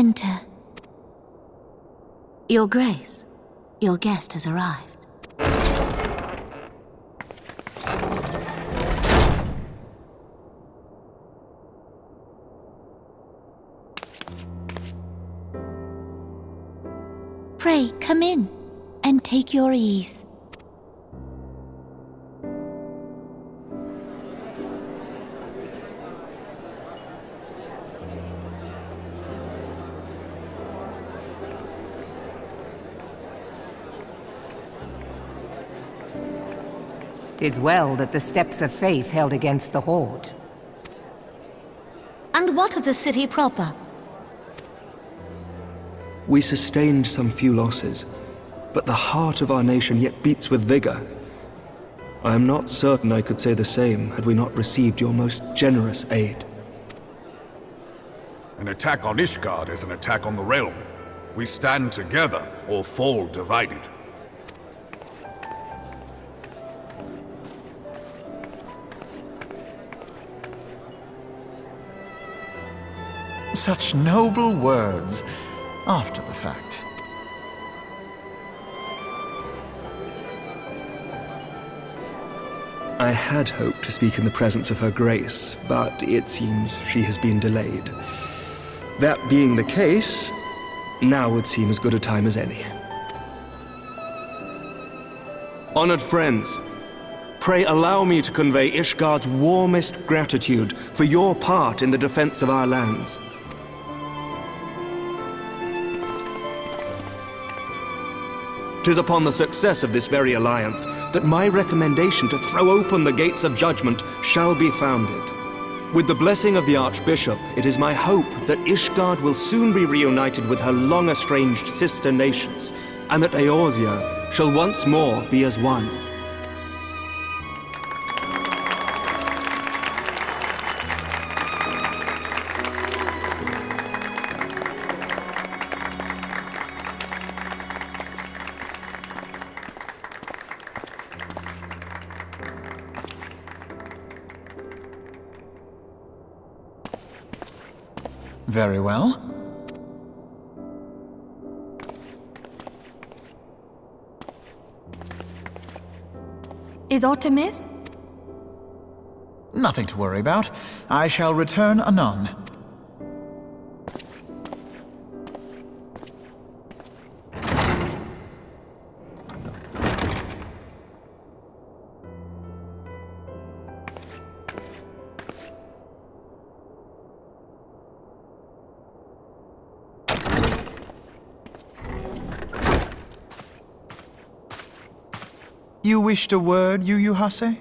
enter. Your Grace, your guest has arrived. Pray, come in, and take your ease. "'Tis well that the steps of faith held against the Horde." And what of the city proper? We sustained some few losses, but the heart of our nation yet beats with vigor. I am not certain I could say the same had we not received your most generous aid. An attack on Ishgard is an attack on the realm. We stand together or fall divided. Such noble words, after the fact. I had hoped to speak in the presence of Her Grace, but it seems she has been delayed. That being the case, now would seem as good a time as any. Honored friends, pray allow me to convey Ishgard's warmest gratitude for your part in the defense of our lands. 'Tis upon the success of this very alliance that my recommendation to throw open the gates of judgment shall be founded. With the blessing of the Archbishop, it is my hope that Ishgard will soon be reunited with her long-estranged sister nations, and that Eorzea shall once more be as one. Very well. Is aught amiss? Nothing to worry about. I shall return anon. You wished a word, Yu Hase?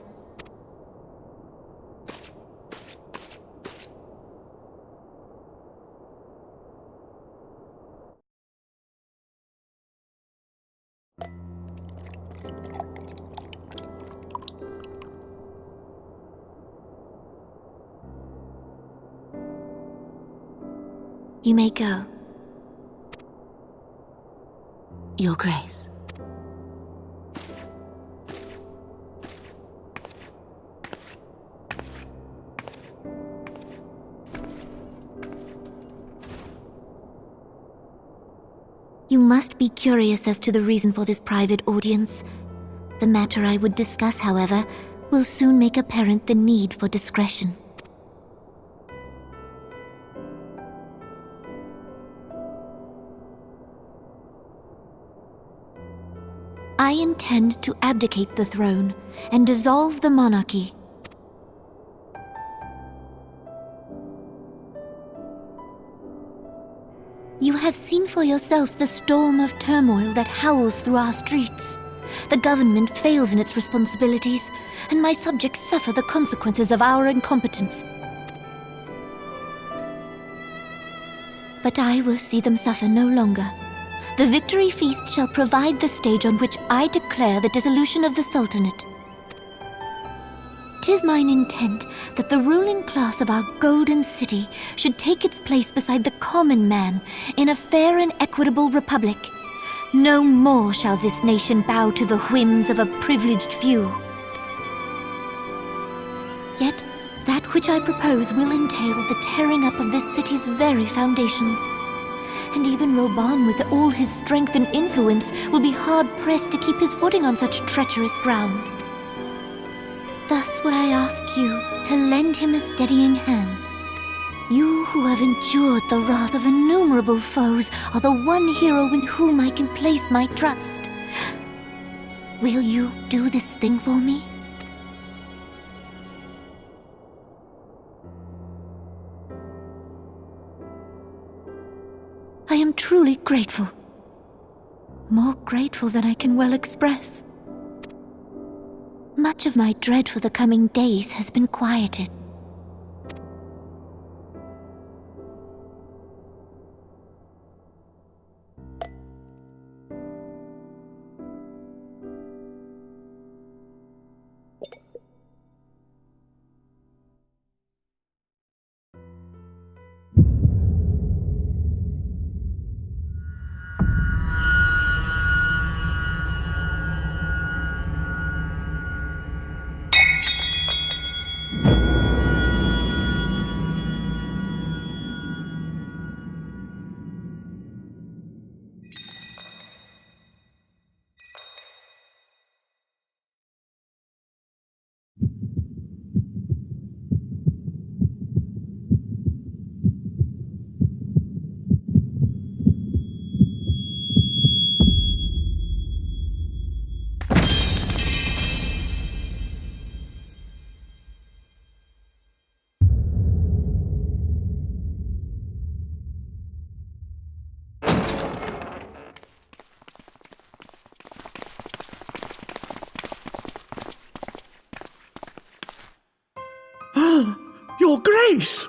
You may go. Your Grace. You must be curious as to the reason for this private audience. The matter I would discuss, however, will soon make apparent the need for discretion. I intend to abdicate the throne and dissolve the monarchy. You have seen for yourself the storm of turmoil that howls through our streets. The government fails in its responsibilities, and my subjects suffer the consequences of our incompetence. But I will see them suffer no longer. The victory feast shall provide the stage on which I declare the dissolution of the Sultanate. 'Tis mine intent that the ruling class of our golden city should take its place beside the common man in a fair and equitable republic. No more shall this nation bow to the whims of a privileged few. Yet, that which I propose will entail the tearing up of this city's very foundations. And even Reborn, with all his strength and influence, will be hard-pressed to keep his footing on such treacherous ground. Thus would I ask you to lend him a steadying hand. You who have endured the wrath of innumerable foes are the one hero in whom I can place my trust. Will you do this thing for me? I am truly grateful. More grateful than I can well express. Much of my dread for the coming days has been quieted. Your Grace!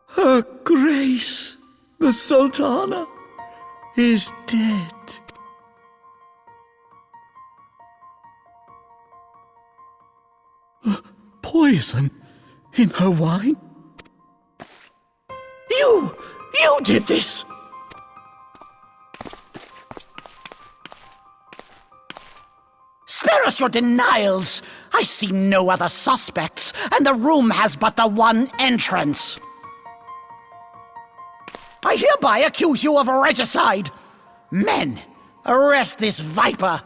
Her Grace, the Sultana, is dead. Poison in her wine? You did this! Spare us your denials! I see no other suspects, and the room has but the one entrance. I hereby accuse you of regicide. Men, arrest this viper.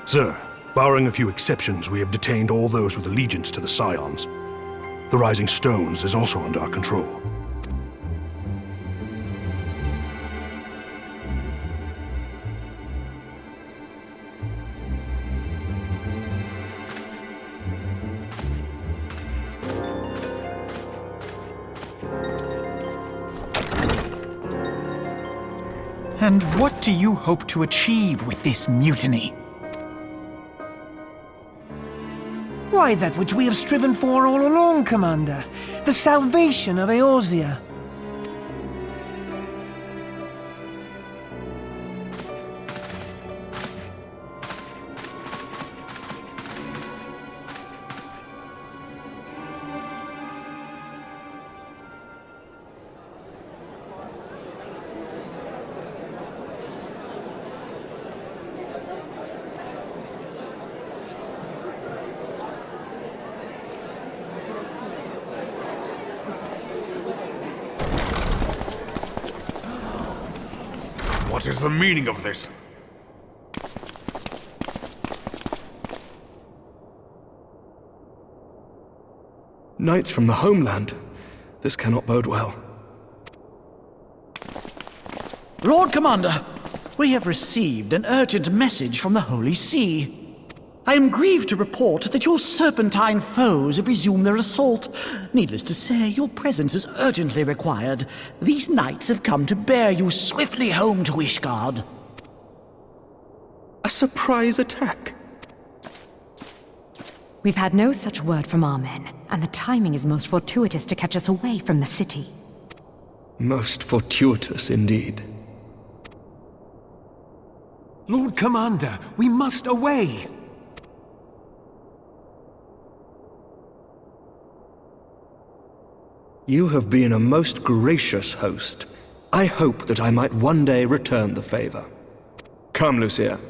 Sir, barring a few exceptions, we have detained all those with allegiance to the Scions. The Rising Stones is also under our control. And what do you hope to achieve with this mutiny? Why, that which we have striven for all along, Commander. The salvation of Eorzea. What is the meaning of this? Knights from the homeland. This cannot bode well. Lord Commander, we have received an urgent message from the Holy See. I am grieved to report that your serpentine foes have resumed their assault. Needless to say, your presence is urgently required. These knights have come to bear you swiftly home to Ishgard. A surprise attack? We've had no such word from our men, and the timing is most fortuitous to catch us away from the city. Most fortuitous indeed. Lord Commander, we must away! You have been a most gracious host. I hope that I might one day return the favor. Come, Lucia.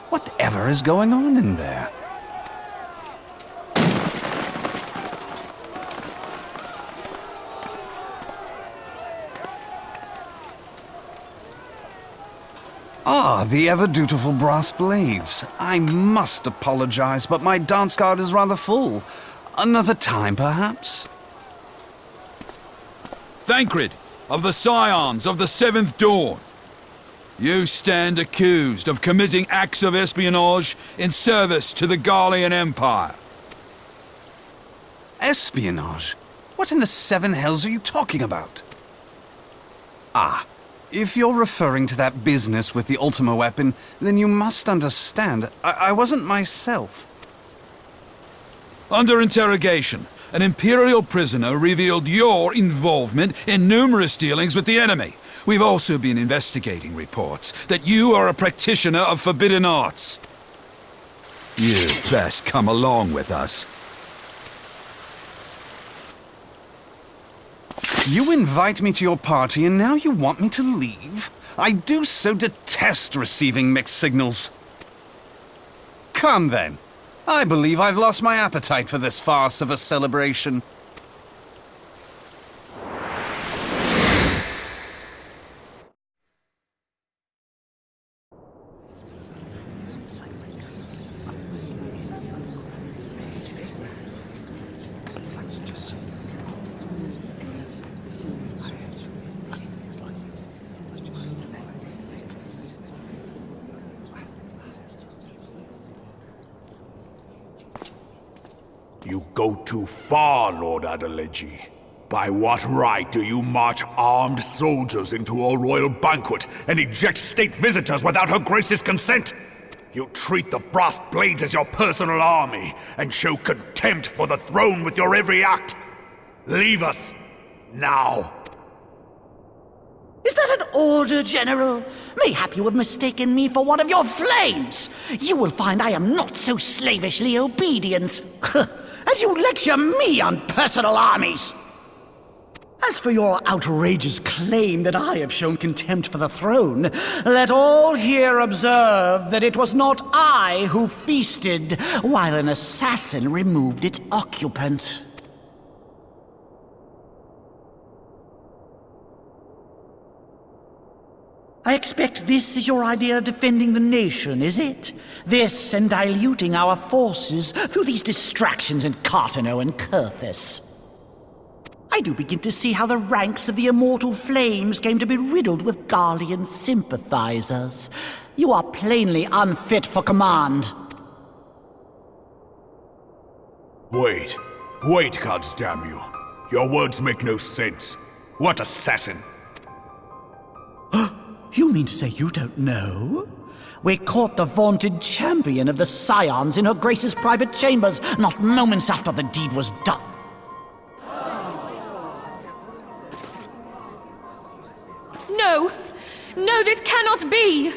Whatever is going on in there? Ah, the ever-dutiful brass blades. I must apologize, but my dance card is rather full. Another time, perhaps? Thancred, of the Scions of the Seventh Dawn. You stand accused of committing acts of espionage in service to the Garlean Empire. Espionage? What in the seven hells are you talking about? Ah, if you're referring to that business with the Ultima weapon, then you must understand, I wasn't myself. Under interrogation, an Imperial prisoner revealed your involvement in numerous dealings with the enemy. We've also been investigating reports that you are a practitioner of forbidden arts. You'd best come along with us. You invite me to your party and now you want me to leave? I do so detest receiving mixed signals. Come then. I believe I've lost my appetite for this farce of a celebration. You go too far, Lord Adeleji. By what right do you march armed soldiers into a royal banquet and eject state visitors without Her Grace's consent? You treat the brass blades as your personal army and show contempt for the throne with your every act. Leave us, now. Is that an order, General? Mayhap you have mistaken me for one of your flames. You will find I am not so slavishly obedient. As you lecture me on personal armies. As for your outrageous claim that I have shown contempt for the throne, let all here observe that it was not I who feasted while an assassin removed its occupant. I expect this is your idea of defending the nation, is it? This and diluting our forces through these distractions in Cartano and Kurthis. I do begin to see how the ranks of the Immortal Flames came to be riddled with Garlean sympathizers. You are plainly unfit for command. Wait, goddamn you. Your words make no sense. What assassin? You mean to say you don't know? We caught the vaunted champion of the Scions in Her Grace's private chambers, not moments after the deed was done. No! No, this cannot be!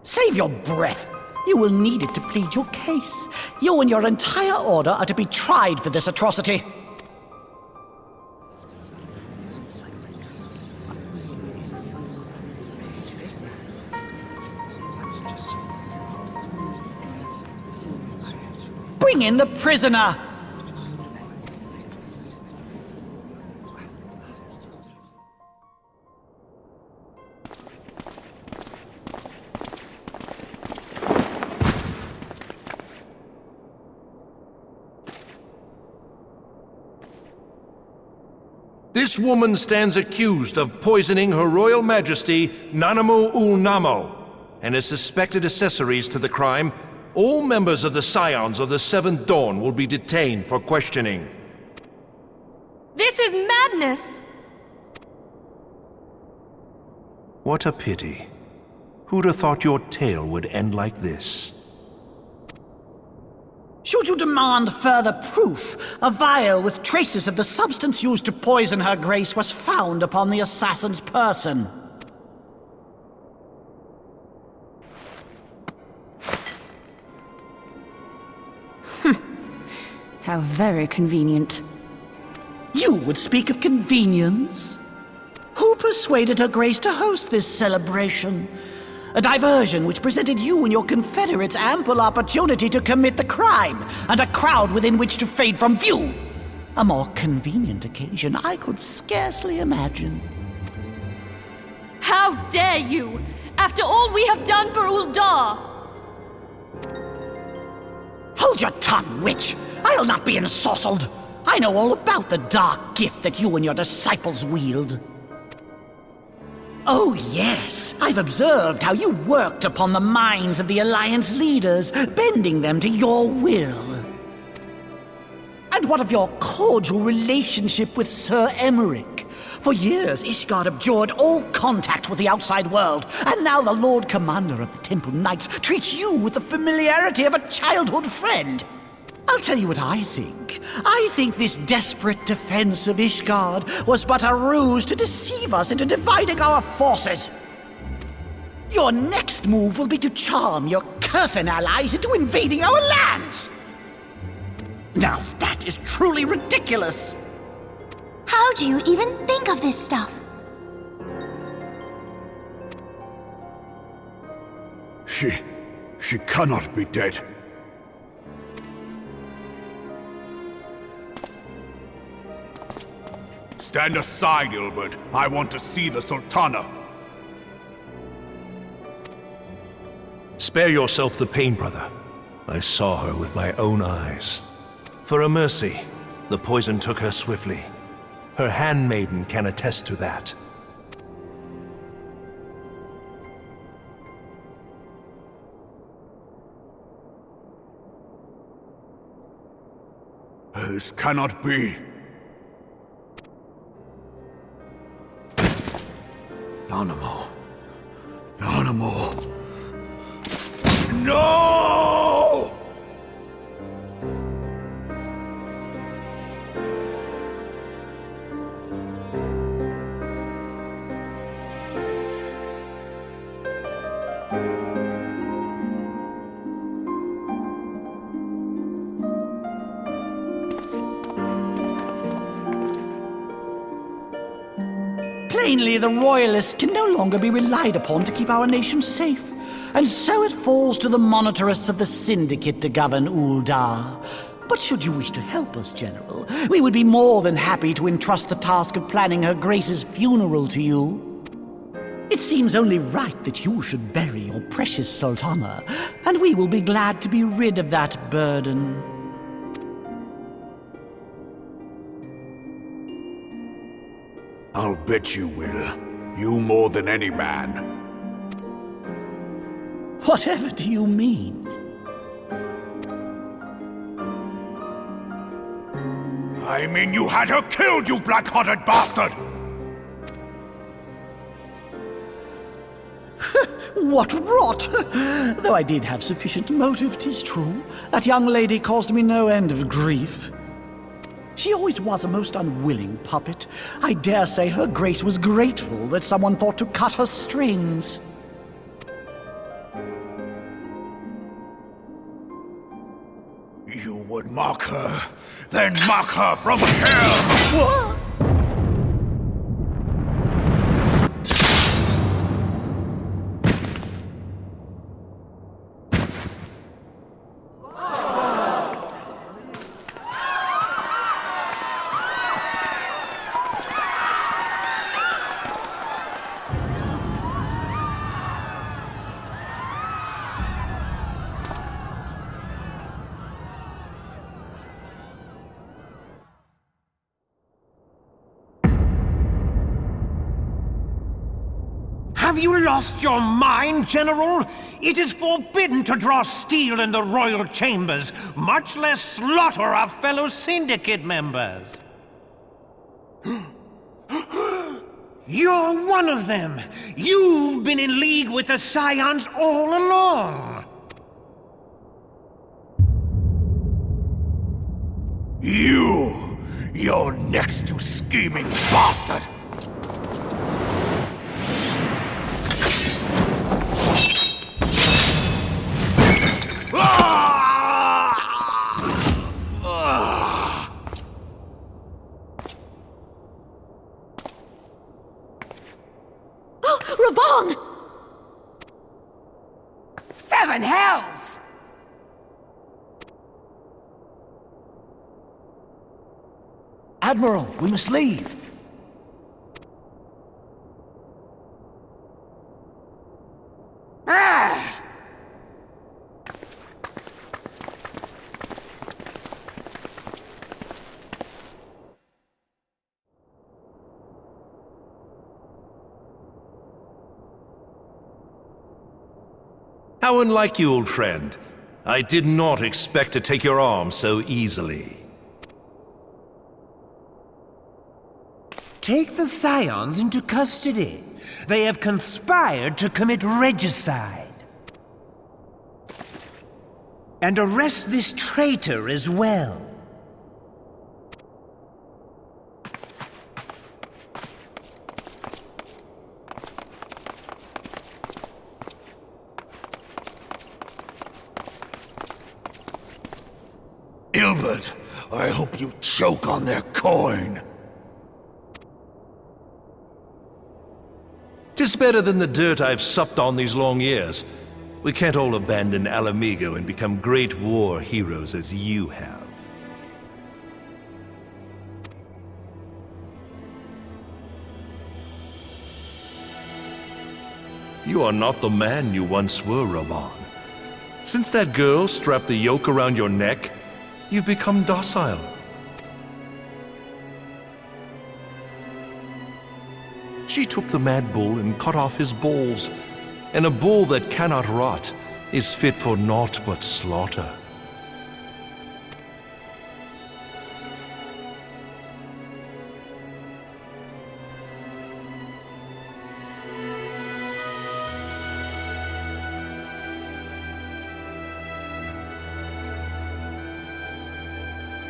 Save your breath. You will need it to plead your case. You and your entire order are to be tried for this atrocity. Bring in the prisoner! This woman stands accused of poisoning Her Royal Majesty Nanamu ul Namo, and as suspected accessories to the crime, all members of the Scions of the Seventh Dawn will be detained for questioning. This is madness! What a pity. Who'd have thought your tale would end like this? Should you demand further proof, a vial with traces of the substance used to poison Her Grace was found upon the assassin's person. How very convenient. You would speak of convenience? Who persuaded Her Grace to host this celebration? A diversion which presented you and your confederates ample opportunity to commit the crime, and a crowd within which to fade from view. A more convenient occasion I could scarcely imagine. How dare you! After all we have done for Uldar! Hold your tongue, witch! I'll not be ensorcelled! I know all about the dark gift that you and your disciples wield. Oh, yes. I've observed how you worked upon the minds of the Alliance leaders, bending them to your will. And what of your cordial relationship with Sir Emmerich? For years, Ishgard abjured all contact with the outside world, and now the Lord Commander of the Temple Knights treats you with the familiarity of a childhood friend. I'll tell you what I think. I think this desperate defense of Ishgard was but a ruse to deceive us into dividing our forces. Your next move will be to charm your Kurthan allies into invading our lands. Now that is truly ridiculous. How do you even think of this stuff? She cannot be dead. Stand aside, Ilbert. I want to see the Sultana. Spare yourself the pain, brother. I saw her with my own eyes. For a mercy, the poison took her swiftly. Her handmaiden can attest to that. This cannot be. Nanamo. Nanamo. No! Plainly, the Royalists can no longer be relied upon to keep our nation safe. And so it falls to the monitorists of the Syndicate to govern Uldar. But should you wish to help us, General, we would be more than happy to entrust the task of planning Her Grace's funeral to you. It seems only right that you should bury your precious Sultana, and we will be glad to be rid of that burden. I'll bet you will. You more than any man. Whatever do you mean? I mean you had her killed, you black-hearted bastard! What rot! Though I did have sufficient motive, 'tis true. That young lady caused me no end of grief. She always was a most unwilling puppet. I dare say Her Grace was grateful that someone thought to cut her strings. You would mock her, then mock her from hell! What? Have you lost your mind, General? It is forbidden to draw steel in the royal chambers, much less slaughter our fellow syndicate members. You're one of them! You've been in league with the Scions all along! You're next, you scheming bastard! Reborn! Seven hells! Admiral, we must leave. Ah! How unlike you, old friend. I did not expect to take your arm so easily. Take the Scions into custody. They have conspired to commit regicide. And arrest this traitor as well. Ilbert, I hope you choke on their coin. 'Tis better than the dirt I've supped on these long years. We can't all abandon Alamigo and become great war heroes as you have. You are not the man you once were, Reborn. Since that girl strapped the yoke around your neck, you've become docile. She took the mad bull and cut off his balls, and a bull that cannot rot is fit for naught but slaughter.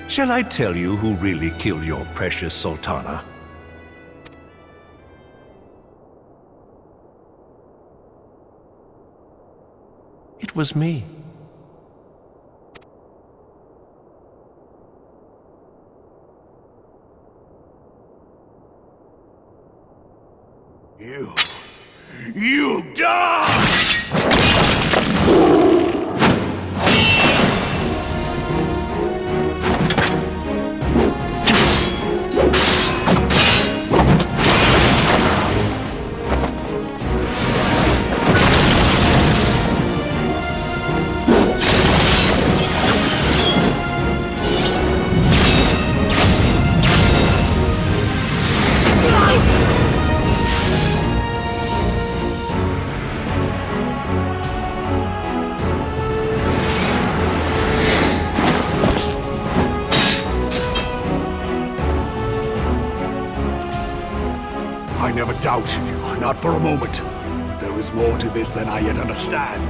Shall I tell you who really killed your precious Sultana? It was me. You die! I never doubted you, not for a moment. But there is more to this than I yet understand.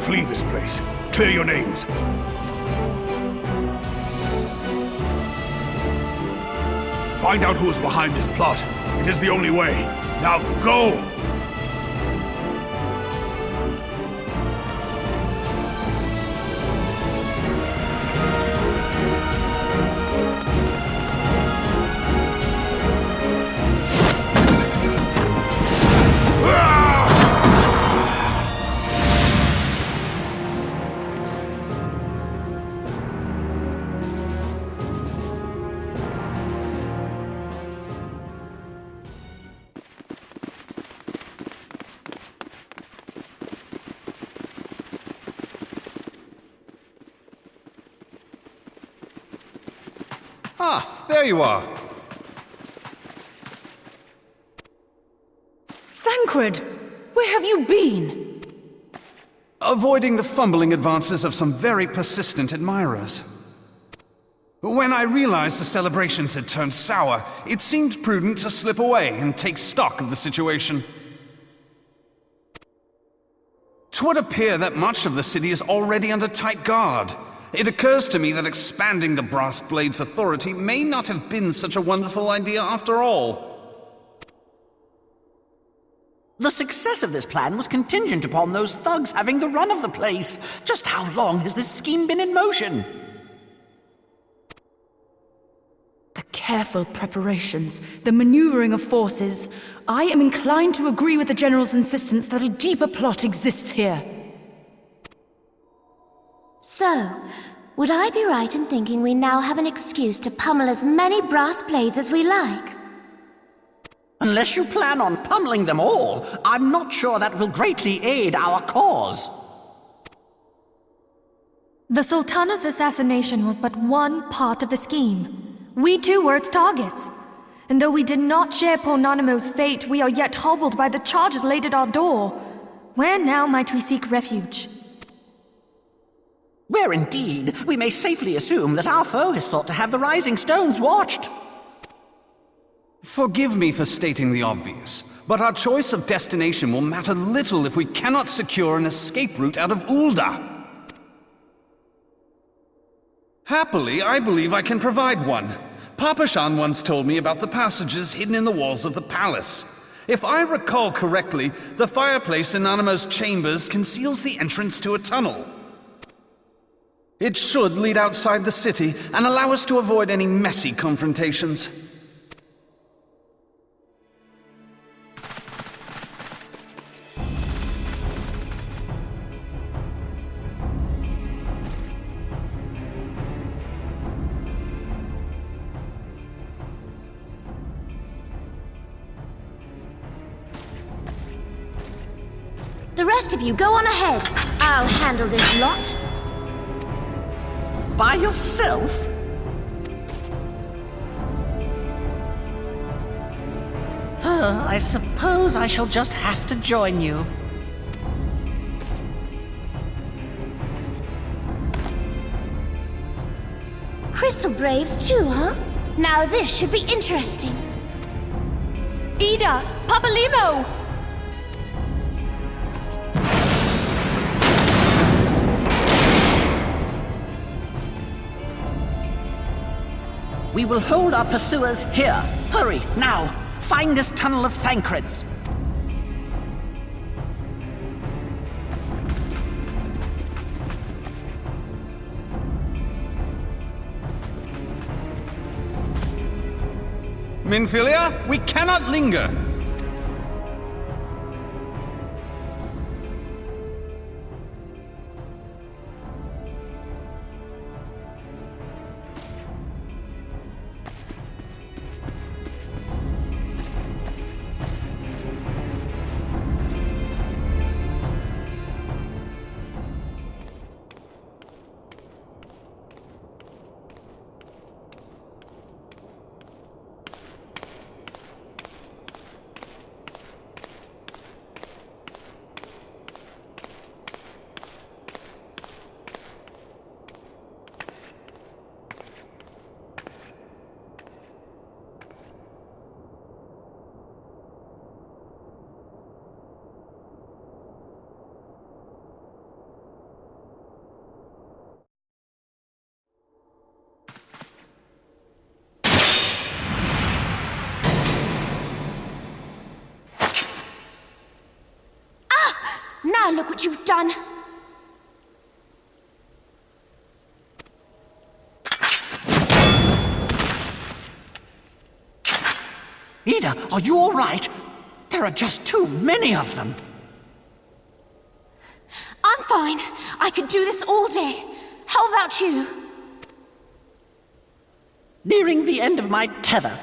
Flee this place. Clear your names. Find out who is behind this plot. It is the only way. Now go! Ah, there you are. Tancred! Where have you been? Avoiding the fumbling advances of some very persistent admirers. When I realized the celebrations had turned sour, it seemed prudent to slip away and take stock of the situation. 'Twould appear that much of the city is already under tight guard. It occurs to me that expanding the Brass Blade's authority may not have been such a wonderful idea after all. The success of this plan was contingent upon those thugs having the run of the place. Just how long has this scheme been in motion? The careful preparations, the maneuvering of forces. I am inclined to agree with the General's insistence that a deeper plot exists here. So, would I be right in thinking we now have an excuse to pummel as many brass blades as we like? Unless you plan on pummeling them all, I'm not sure that will greatly aid our cause. The Sultana's assassination was but one part of the scheme. We too were its targets. And though we did not share Ponanamo's fate, we are yet hobbled by the charges laid at our door. Where now might we seek refuge? Where indeed, we may safely assume that our foe is thought to have the Rising Stones watched. Forgive me for stating the obvious, but our choice of destination will matter little if we cannot secure an escape route out of Ulda. Happily, I believe I can provide one. Papashan once told me about the passages hidden in the walls of the palace. If I recall correctly, the fireplace in Nanamo's chambers conceals the entrance to a tunnel. It should lead outside the city and allow us to avoid any messy confrontations. The rest of you, go on ahead. I'll handle this lot. By yourself? I suppose I shall just have to join you. Crystal Braves too, huh? Now this should be interesting. Ida! Papalimo! We will hold our pursuers here. Hurry, now! Find this tunnel of Thancred's. Minfilia, we cannot linger! Now look what you've done. Ida, are you all right? There are just too many of them. I'm fine. I could do this all day. How about you? Nearing the end of my tether.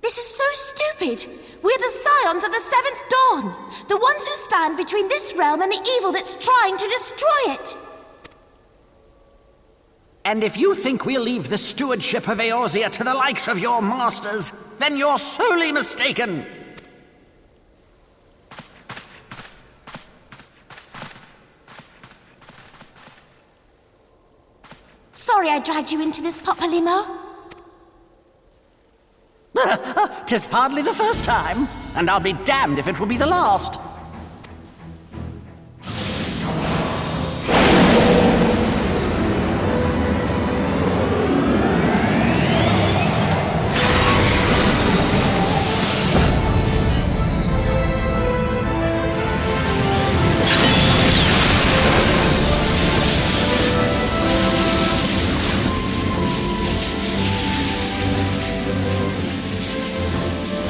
This is so stupid. stupid! We're the scions of the Seventh Dawn, the ones who stand between this realm and the evil that's trying to destroy it. And if you think we'll leave the stewardship of Eorzea to the likes of your masters, then you're sorely mistaken. Sorry I dragged you into this, Popolimo. 'Tis hardly the first time, and I'll be damned if it will be the last.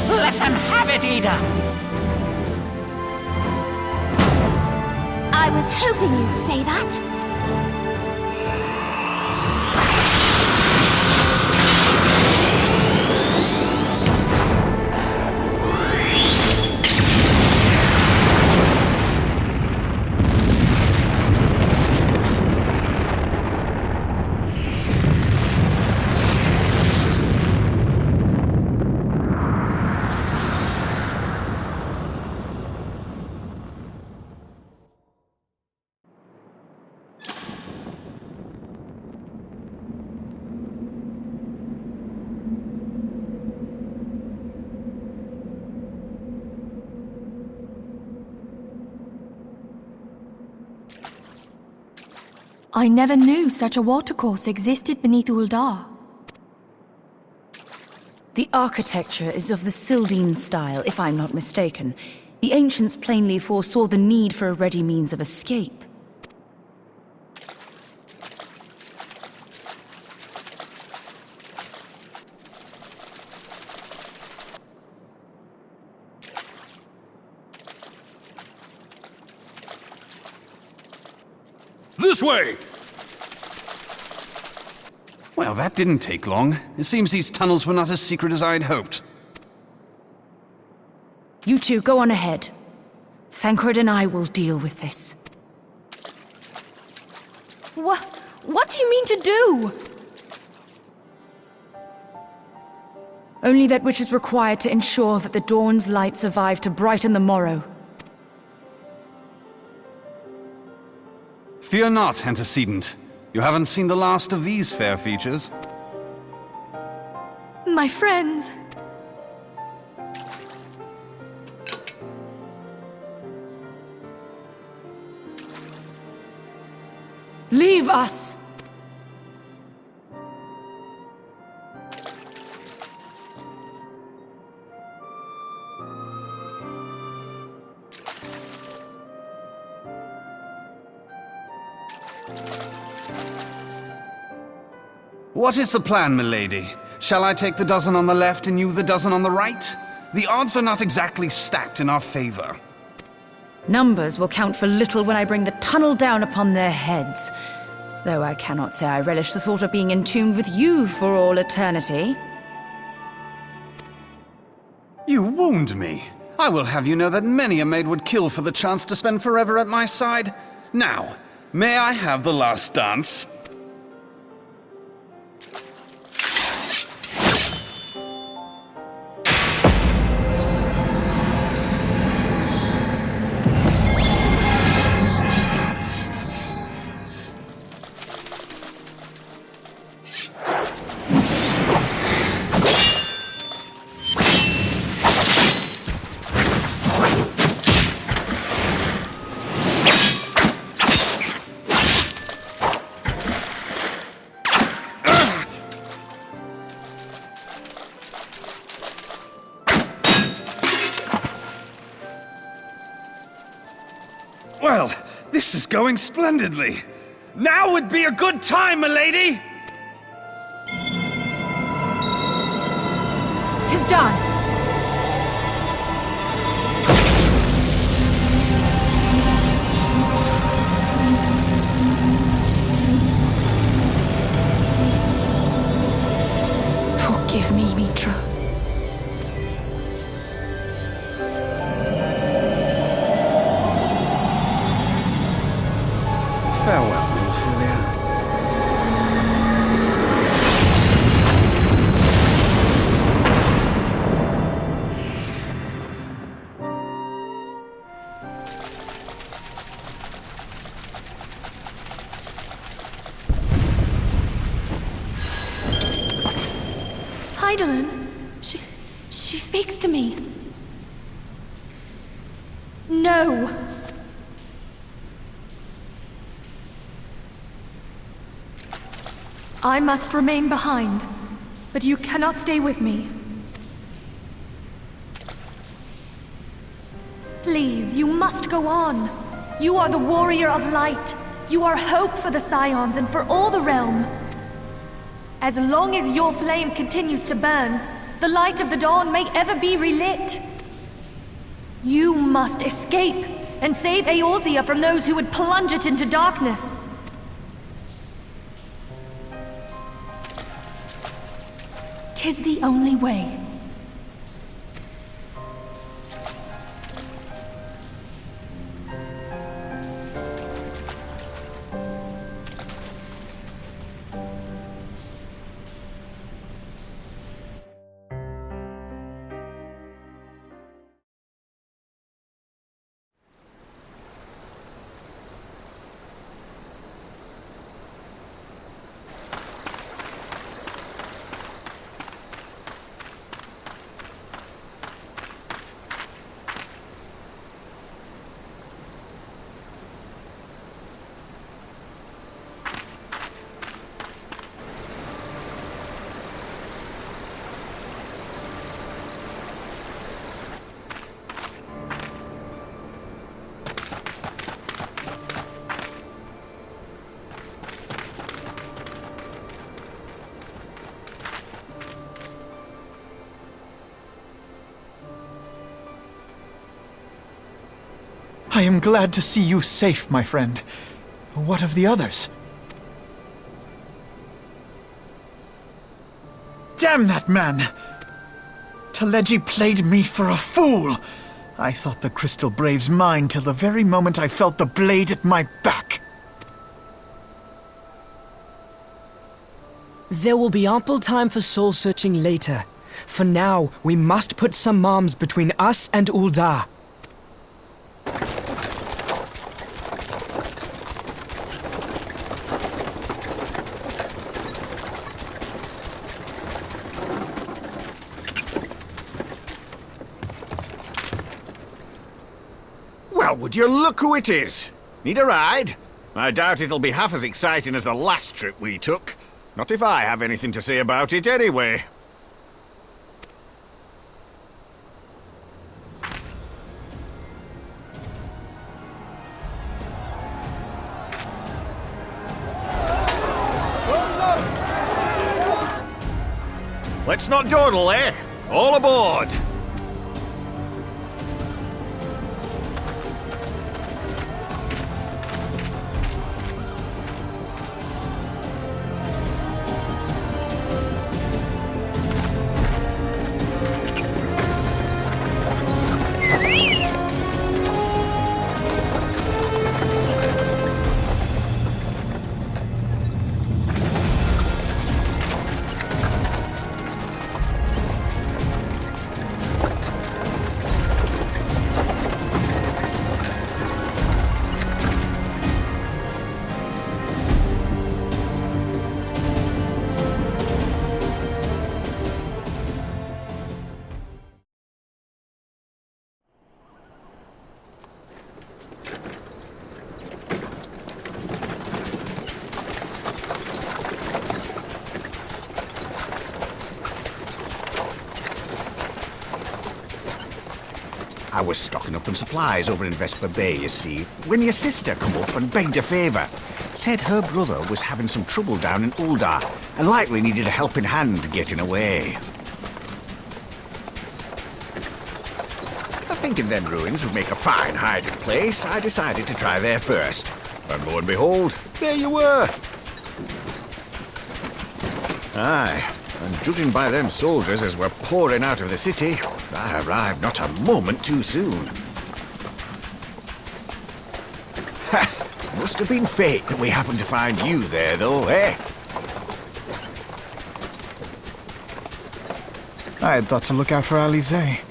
Let them have it, Ida! I was hoping you'd say that. I never knew such a watercourse existed beneath Uldar. The architecture is of the Sildine style, if I'm not mistaken. The ancients plainly foresaw the need for a ready means of escape. This way! Well, that didn't take long. It seems these tunnels were not as secret as I'd hoped. You two go on ahead. Thancred and I will deal with this. What do you mean to do? Only that which is required to ensure that the dawn's light survive to brighten the morrow. Fear not, antecedent. You haven't seen the last of these fair features. My friends. Leave us! What is the plan, milady? Shall I take the dozen on the left and you the dozen on the right? The odds are not exactly stacked in our favor. Numbers will count for little when I bring the tunnel down upon their heads. Though I cannot say I relish the thought of being entombed with you for all eternity. You wound me. I will have you know that many a maid would kill for the chance to spend forever at my side. Now, may I have the last dance? Well, this is going splendidly. Now would be a good time, milady! 'Tis done! Forgive me, Mitra. Eidolon, she speaks to me. No. I must remain behind, but you cannot stay with me. Please, you must go on. You are the warrior of light. You are hope for the Scions and for all the realm. As long as your flame continues to burn, the light of the dawn may ever be relit. You must escape and save Eorzea from those who would plunge it into darkness. Tis the only way. I am glad to see you safe, my friend. What of the others? Damn that man! Taleji played me for a fool! I thought the Crystal Brave's mine till the very moment I felt the blade at my back. There will be ample time for soul-searching later. For now, we must put some arms between us and Ul'dah. Well, would you look who it is? Need a ride? I doubt it'll be half as exciting as the last trip we took. Not if I have anything to say about it anyway. Let's not dawdle, eh? All aboard! I was stocking up on supplies over in Vesper Bay, you see, when your sister come up and begged a favour. Said her brother was having some trouble down in Ul'dah, and likely needed a helping hand getting away. Thinking them ruins would make a fine hiding place, I decided to try there first. And lo and behold, there you were! Aye, and judging by them soldiers as were pouring out of the city, I arrived not a moment too soon. Ha! Must have been fate that we happened to find you there, though, eh? I had thought to look out for Alize,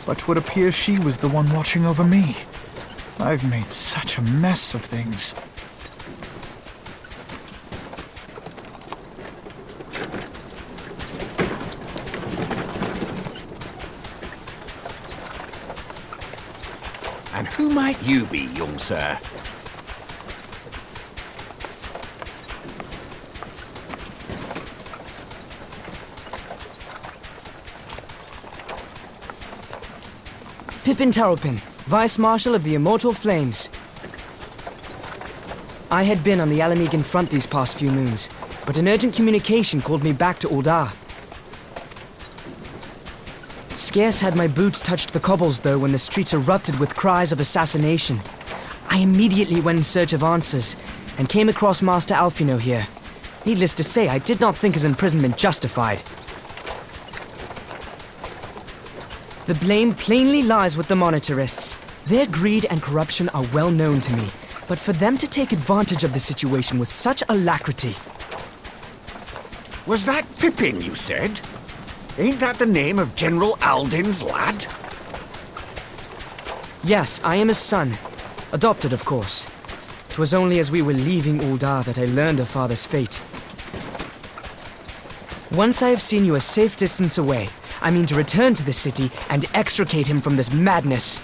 but 'twould appear she was the one watching over me. I've made such a mess of things. Who might you be, young sir? Pippin Taropin, Vice Marshal of the Immortal Flames. I had been on the Alamegan front these past few moons, but an urgent communication called me back to Uldar. Scarce had my boots touched the cobbles, though, when the streets erupted with cries of assassination. I immediately went in search of answers, and came across Master Alfino here. Needless to say, I did not think his imprisonment justified. The blame plainly lies with the Monetarists. Their greed and corruption are well known to me, but for them to take advantage of the situation with such alacrity... Was that Pippin, you said? Ain't that the name of General Alden's lad? Yes, I am his son. Adopted, of course. 'Twas only as we were leaving Uldar that I learned of father's fate. Once I have seen you a safe distance away, I mean to return to the city and extricate him from this madness.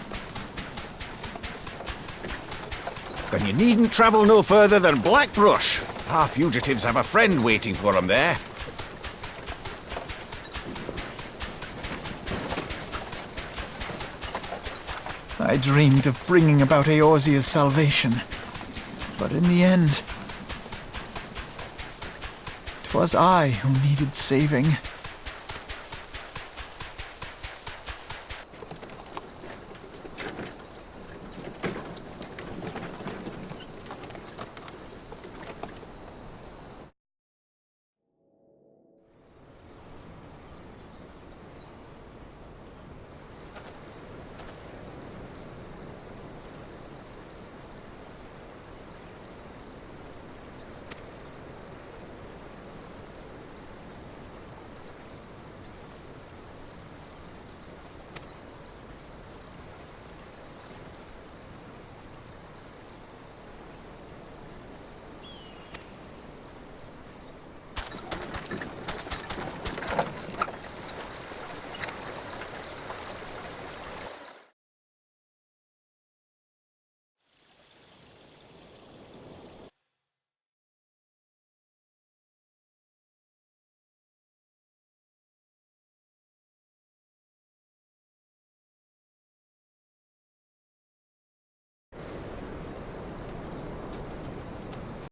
Then you needn't travel no further than Blackbrush. Our fugitives have a friend waiting for them there. I dreamed of bringing about Eorzea's salvation, but in the end, 'twas I who needed saving.